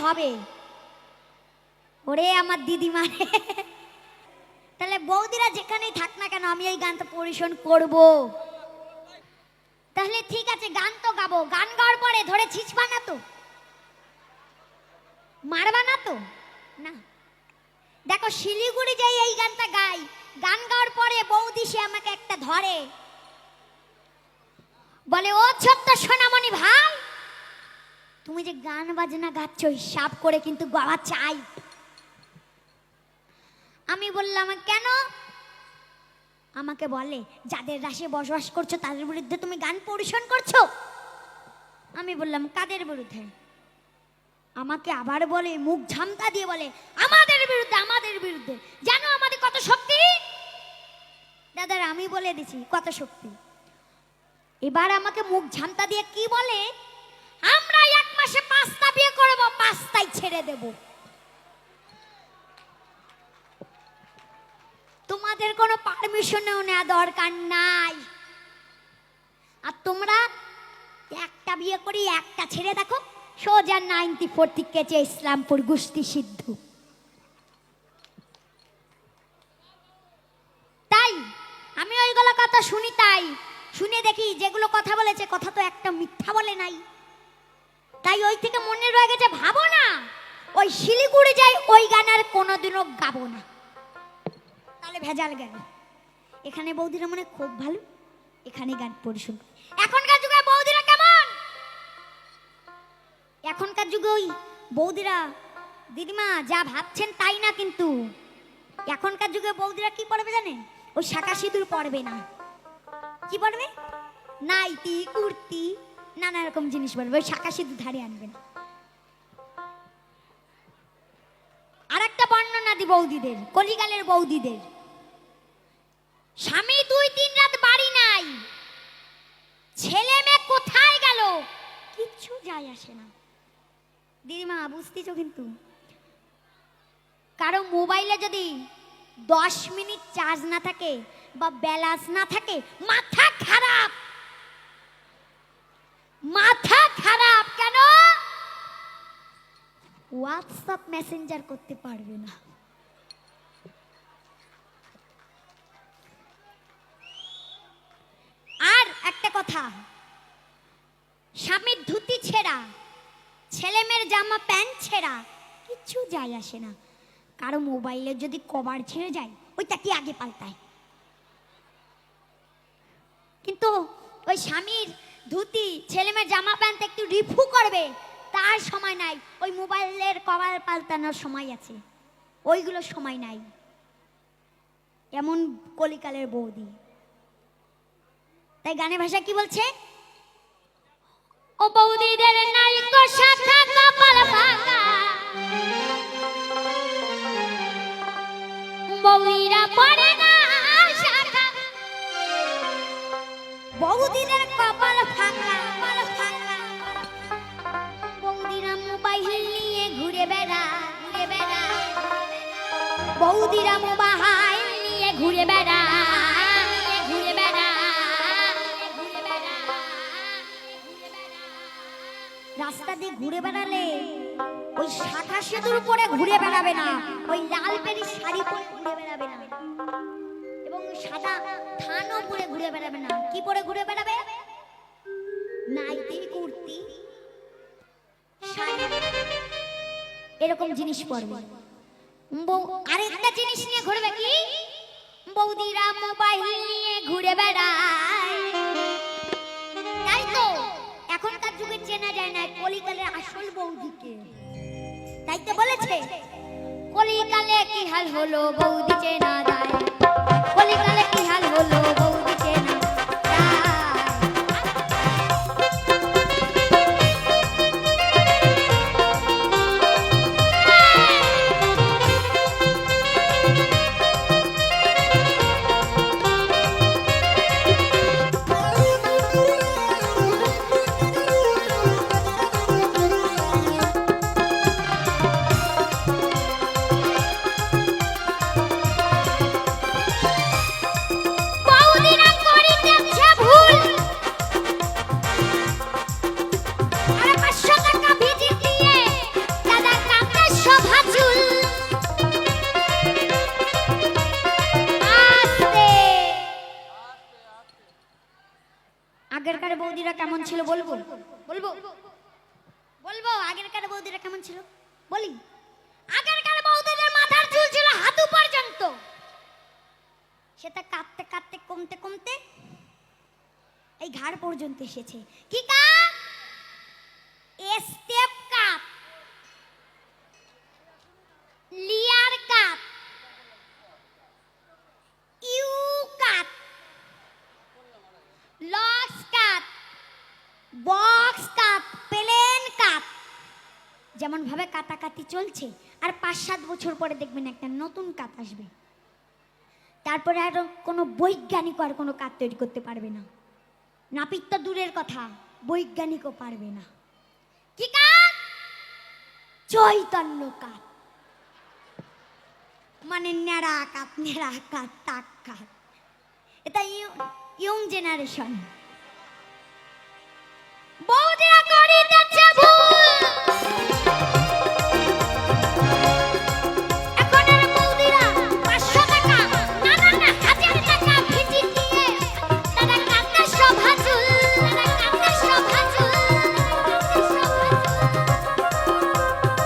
হবে। ওরে আমার দিদিমা, তাহলে বৌদিরা যেখানেই থাক না কেন আমি এই গানটা পরিবেশন করব। তাহলে ঠিক আছে, গান তো গাবো। গান গাওয়ার পরে ধরে ছিচবা না তো, মারবা না তো? না। দেখো শিলিগুড়ি যাই এই গানটা গাই, গান গাওয়ার পরে বৌদি সে আমাকে একটা ধরে, বলে ও ছোট্ট সোনামণি ভাই, তুমি যে গান বাজনা গাচ্ছ হিসাব করে কিন্তু গাওয়া চাই। আমি বললাম কেন? আমাকে বলে যাদের রাশে বসবাস করছো তাদের বিরুদ্ধে তুমি গান পরিবেশন করছো। আমি বললাম কাদের বিরুদ্ধে? আমাকে আবার বলে, মুখ ঝামটা দিয়ে বলে আমাদের বিরুদ্ধে, আমাদের বিরুদ্ধে। জানো আমাদের কত শক্তি? দাদার আমি বলে দিছি কত শক্তি। এবার আমাকে মুখ ঝামটা দিয়ে কি বলে, আমরা 1 মাসে 5টা বিয়ে করব, 5টাই ছেড়ে দেব। তোমাদের কোনো পারমিশনও নেওয়া দরকার নাই। আর তোমরা একটা বিয়ে করি একটা ছেড়ে দেখো, সোজা 94 থেকে ইসলামপুর গুষ্টি সিদ্ধ। তাই আমি ওইগুলো কথা শুনি, তাই শুনে দেখি যেগুলো কথা বলেছে কথা তো একটা মিথ্যা বলে নাই। তাই ওই থেকে মনে রয়ে গেছে, ভাবো না ওই শিলিগুড়ি যাই ওই গান আর কোনোদিনও গাবো না। তাহলে ভেজাল গেল। এখানে বৌদিরা মনে খুব ভালো, এখানে গান পরিবেশন। এখনকার যুগে বৌদিরা কেমন? এখনকার যুগে ওই বৌদিরা, দিদিমা যা ভাবছেন তাই না, কিন্তু এখনকার যুগে বৌদিরা কি পড়বে জানেন? ওই শাঁখা সিঁদুর পড়বে না। কি পড়বে? নাইটি, কুর্তি, নানা রকম জিনিস পড়বে, ওই শাঁখা সিঁদুর ধারে আনবে না। আর একটা বর্ণনা দি বৌদিদের, কলিকালের বৌদিদের। স্বামী 2-3 রাত বাড়ি নাই, ছেলে মেয়ে কোথায় গেল কিচ্ছু যায় আসে না। দিদিমা বুঝতেছো? কিন্তু কারো মোবাইলে যদি 10 মিনিট চার্জ না থাকে বা ব্যালেন্স না থাকে, মাথা খারাপ। মাথা খারাপ কেন? হোয়াটসঅ্যাপ মেসেঞ্জার করতে পারবে না। আর একটা কথা, স্বামীর ধুতি ছেঁড়া, ছেলে মেয়ের জামা প্যান্ট ছেঁড়া, কিচ্ছু যায় আসে না। কারো মোবাইলে যদি কভার ছেড়ে যায় ওইটা কি আগে পাল্টায়। কিন্তু ওই স্বামীর ধুতি, ছেলে মেয়ের জামা প্যান্ট একটু রিফু করবে তার সময় নাই। ওই মোবাইলের কভার পাল্টানোর সময় আছে, ওইগুলো সময় নাই। এমন কলিকালের বৌদি। তাই গানের ভাষা কি বলছে? ও বৌদিদের নাই তো শাখা কপাল ভাঙা, বৌদিরা পড়ে না শাখা। বৌদিদের কপাল ভাঙা, কপাল ভাঙা। বৌদিরা মোবাইল নিয়ে ঘুরে বেড়া, ঘুরে বেড়া। বৌদিরা মোবাইল নিয়ে ঘুরে বেড়া, ঘুরে বেড়া। রাস্তা দিয়ে ঘুরে বেড়ালে ওই শাখা সিঁদুর পরে ঘুরে বেড়াবে না, ওই লাল পেরি শাড়ি পরে ঘুরে বেড়াবে না, এবং সাদা থানও পরে ঘুরে বেড়াবে না। কি পরে ঘুরে বেড়াবে? নাইটি, কুর্তি, শাড়ি, এরকম জিনিস পরবে। আরেকটা জিনিস নিয়ে ঘুরবে কি? বৌদিরা মোবাইল নিয়ে ঘুরে বেড়ায়। তাই তো এখনকার যুগে চেনা যায় না কলিকালের আসল বৌদিকে। তাই তো বলেছে কলিকালে কি হাল হলো বৌদি চেনা যায়, কলিকালে কি হাল হলো বৌদি চেনা বৌদিরা বলবো বলবো আগেরকার বৌদিরা কেমন ছিল বলি। আগেরকার বৌদিদের মাথার চুল ছিল হাঁটু পর্যন্ত, সেটা কাটতে কাটতে কমতে কমতে এই ঘাড় পর্যন্ত এসেছে। কি কাট? Step cut, layer cut, U cut, locks cut, box cut, plain cut, যেমন ভাবে কাটাকাটি চলছে। আর 5-7 বছর পরে দেখবেন একটা নতুন কাট আসবে। তারপরে আর কোনো বৈজ্ঞানিক আর কোনো কাট তৈরি করতে পারবে না। নাপিত তো দূরের কথা, বৈজ্ঞানিকও পারবে না। কি কাট? চৈতন্য কাট, মানে নেড়া কাট, নেড়া কাট, টাক কাট। এটা ইয়ং জেনারেশন। বৌদিরা করিতেছে ভুল, এখনের বৌদিরা 500 টাকা, না না না 1000 টাকা ভিজিট দিয়ে তারা কাটে শোভা চুল, তারা কাটে শোভা চুল,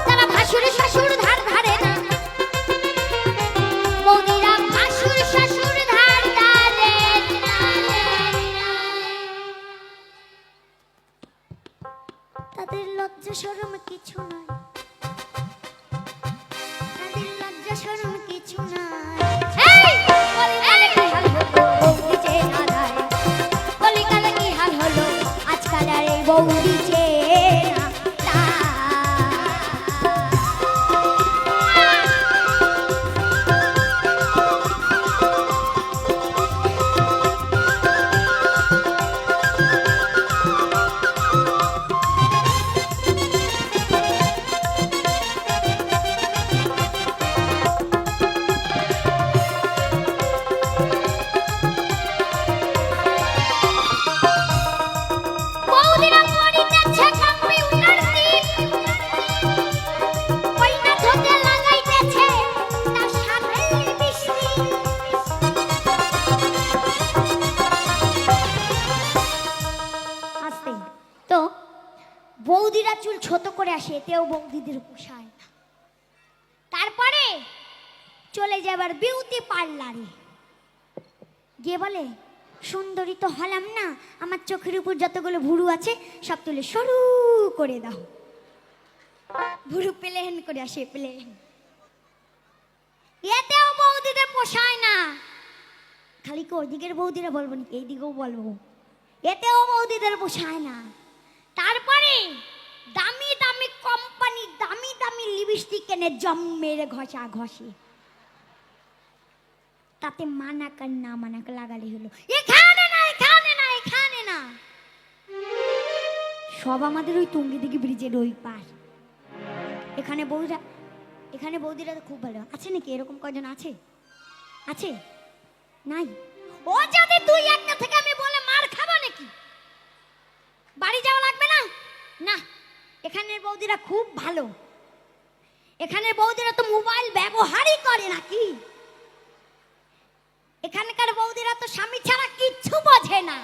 তারা ভাসুর শাশুর ধার ধারে না। বৌদিরা ভাসুর শাশুর ধার ধারে না। তাদের লজ্জা শরম কিছু নাই, তাদের লজ্জা শরম কিছু নাই। এই কলিকালে কি হাল হলো বৌদি চেনা নাই, কলিকালে কি হাল হলো আজকাল আর এই বৌদি চেনা নাই। বৌদিরা করিতেছে কম্পিউটার টিপ, কইনা ধোতে লাগাইতেছে তার সাথে লিপস্টিক। আস্তে তো বৌদিরা চুল ছোট করে আসে, এতেও বৌদিদের পোষায় না। তারপরে চলে যাবার বিউটি পার্লারে, গিয়ে বলে সুন্দরী তো হলাম না, আমার চোখের উপর যতগুলো ভুরু আছে সব তুলে সরু করে দাও। ভুরু প্লেন করে আসে, প্লেন। এতেও বৌদিদের পোষায় না। খালি কি ওইদিকের বৌদিরা বলবো নাকি, এইদিকেও বলবো, এতেও বৌদিদের পোষায় না। তারপরে দামি দামি কোম্পানি দামি দামি লিপস্টিক এনে জম মেরে ঘষা ঘষে, তাতে মানাক আর না মানাক লাগালে হলো। এখানে না, এখানে না, এখানে না, সব আমাদের ওই টুঙ্গিদিঘি ব্রিজের ওই পার। এখানে বৌদিরা তো খুব ভালো আছে। নাকি এরকম কজন আছে? আছে নাই? ও যদি তুই একটা থেকে আমি বলে মার খাবো নাকি? বাড়ি যাওয়া লাগবে না? না, এখানের বৌদিরা খুব ভালো। এখানের বৌদিরা তো মোবাইল ব্যবহারই করে নাকি। এখানকার বৌদিরা তো স্বামী ছাড়া কিচ্ছু বোঝে না।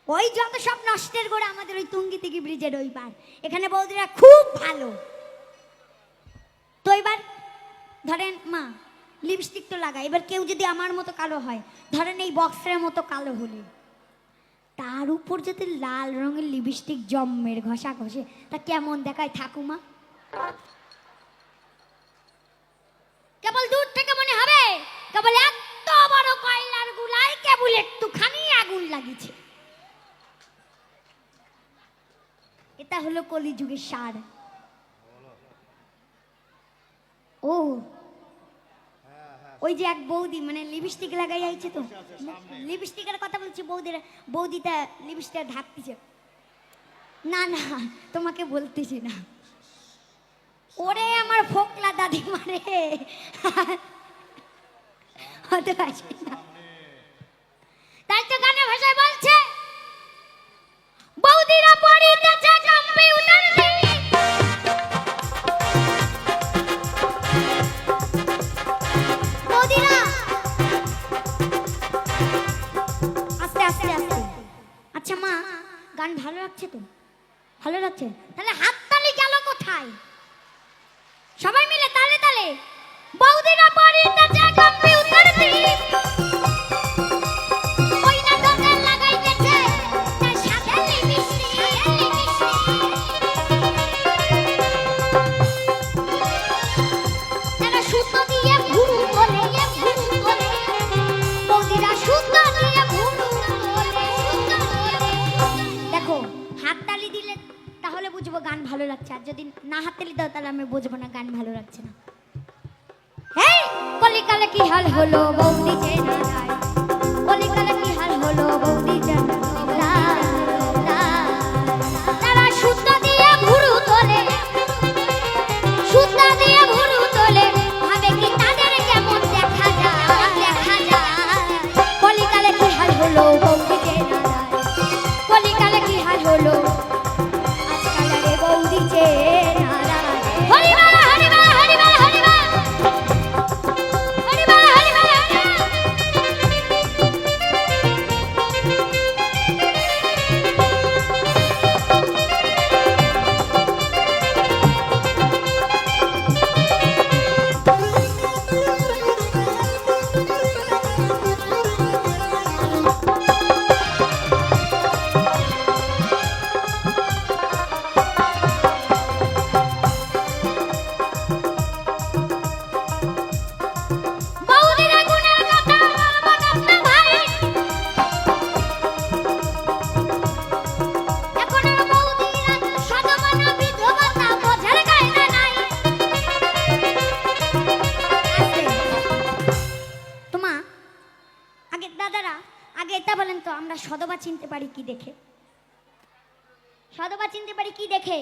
ওই যত সব নষ্টের গোড়া আমাদের ওই টুঙ্গিদিঘি ব্রিজের ওই পার। এখানে বৌদিরা খুব ভালো। তো এবার ধরেন মা লিপস্টিক তো লাগায়, এবার কেউ যদি আমার মতো কালো হয়, ধরেন এই বক্সের মতো কালো হলে, তার উপর যদি লাল রঙের লিপস্টিক জম্মের ঘষা ঘষে, তা কেমন দেখায় ঠাকুমা? কেবল দূর থেকে মনে হবে কেবল এত বড় কয়লার গুলায় কেবল একটুখানি আগুন লাগিয়েছে। এটা হলো কলিযুগের সার। ও ওই যে এক বৌদি মানে লিপস্টিক লাগাই আইছে, তো লিপস্টিকের কথা বলছি, বৌদিটা লিপস্টিক ঢাকতেছে। না না তোমাকে বলতেছি না। ওরে আমার ফোকলা দাদি মারে হতে পারছি না। তাই তো গানে ভাষায় বলছে বৌদিরা পড়িতেছে কম্পিউটার বৌদিরা আস্তে আস্তে আস্তে। আচ্ছা মা, গান ভালো লাগছে তো? ভালো লাগছে? তাহলে হাততালি গেল কোথায়? সবাই মিলে তালে তালে বৌদিরা পরিতে যে কম্পিউটার দ্বীপ ওই না দোকান লাগাইতেছে তার সাথে লিপস্টিক তারা সুতো দিয়ে ভুরু বলে বৌদিরা সুতো দিয়ে ভুরু বলে দেখো হাততালি দিলে তাহলে বুঝবো গান ভালো লাগছে, আর যদি না হাততালি দাও তাহলে আমি বুঝবো না গান ভালো লাগছে না। হেই কলিকালে কি হাল হলো বৌদি যে না যায়, কলিকালে কি হাল হলো বৌদি যে না যায়, তারা সুতো দিয়ে ভুরু তোলে, সুতো দিয়ে ভুরু তোলে, ভাবে কি তাদের কেমন দেখা যায়, কলিকালে কি হাল হলো বৌদি যে না যায়, কলিকালে কি হাল হলো আজকাল রে বৌদি যে না যায়। হরিবা হরিবা হরিবা হরিবা হরিবা হরিবা বৌদিরা গুণের কথা বলবো না ভাই, এখনের বৌদিরা সদমানা বিধবতা বোঝার গায়না নাই। তোমা আগে দাদারা আগে এটা বলেন তো আমরা সদবা চিনতে পারি কি দেখে? সদবা চিনতে পারি কি দেখে?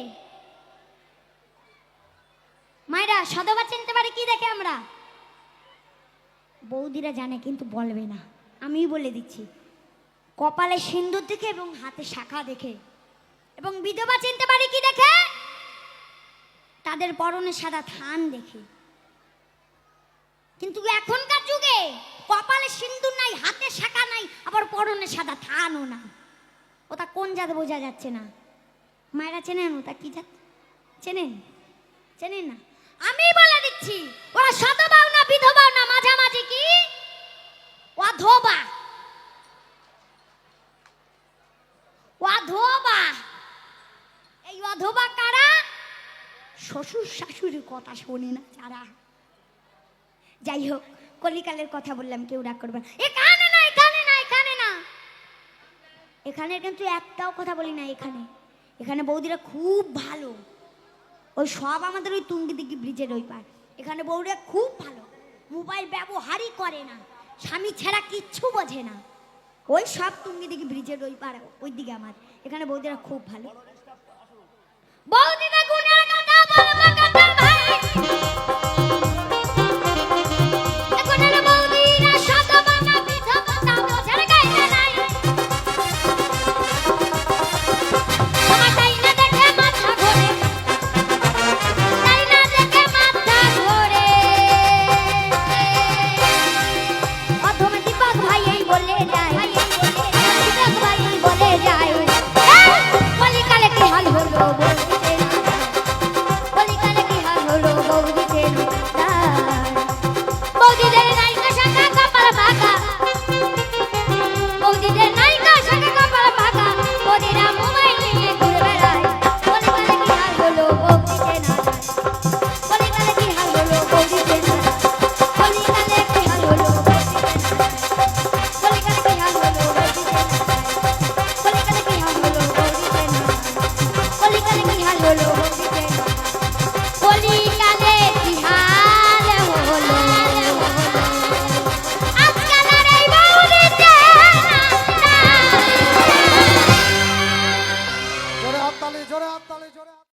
মায়েরা সদবা চিনতে পারি কি দেখে আমরা? বৌদিরা জানে কিন্তু বলবে না, আমিই বলে দিচ্ছি, কপালে সিন্দুর দেখে এবং হাতে শাখা দেখে। এবং বিধবা চিনতে পারি কি দেখে? তাদের পরনে সাদা থান দেখে। কিন্তু এখনকার যুগে কপালে সিন্দুর নাই, হাতে শাখা নাই, আবার পরনে সাদা থানও না, ওটা কোন জাত বোঝা যাচ্ছে না। মায়েরা চেনেন ওটা কি জাত? চেনেন? চেনেন না? আমি বলে দিচ্ছি ওরা সদবাও না বিধবাও না, মাঝামাঝি কি অধবা। অধবা এই অধবা কারা? শ্বশুর শাশুড়ির কথা শোনে না যারা। যাই হোক কলিকালের কথা বললাম, কেউ রাগ করবে না। এখানে না এখানে না এখানে না, এখানে কিন্তু একটাও কথা বলি না। এখানে এখানে বৌদিরা খুব ভালো, ওই সব আমাদের ওই তুঙ্গিদিঘি ব্রিজের ওই পার। এখানে বৌদিরা খুব ভালো, মোবাইল ব্যবহারই করে না, স্বামী ছাড়া কিচ্ছু বোঝে না। ওই সব তুঙ্গিদিঘি ব্রিজের ওই পার ওই দিকে আমার। এখানে বৌদিরা খুব ভালো। বৌদিরা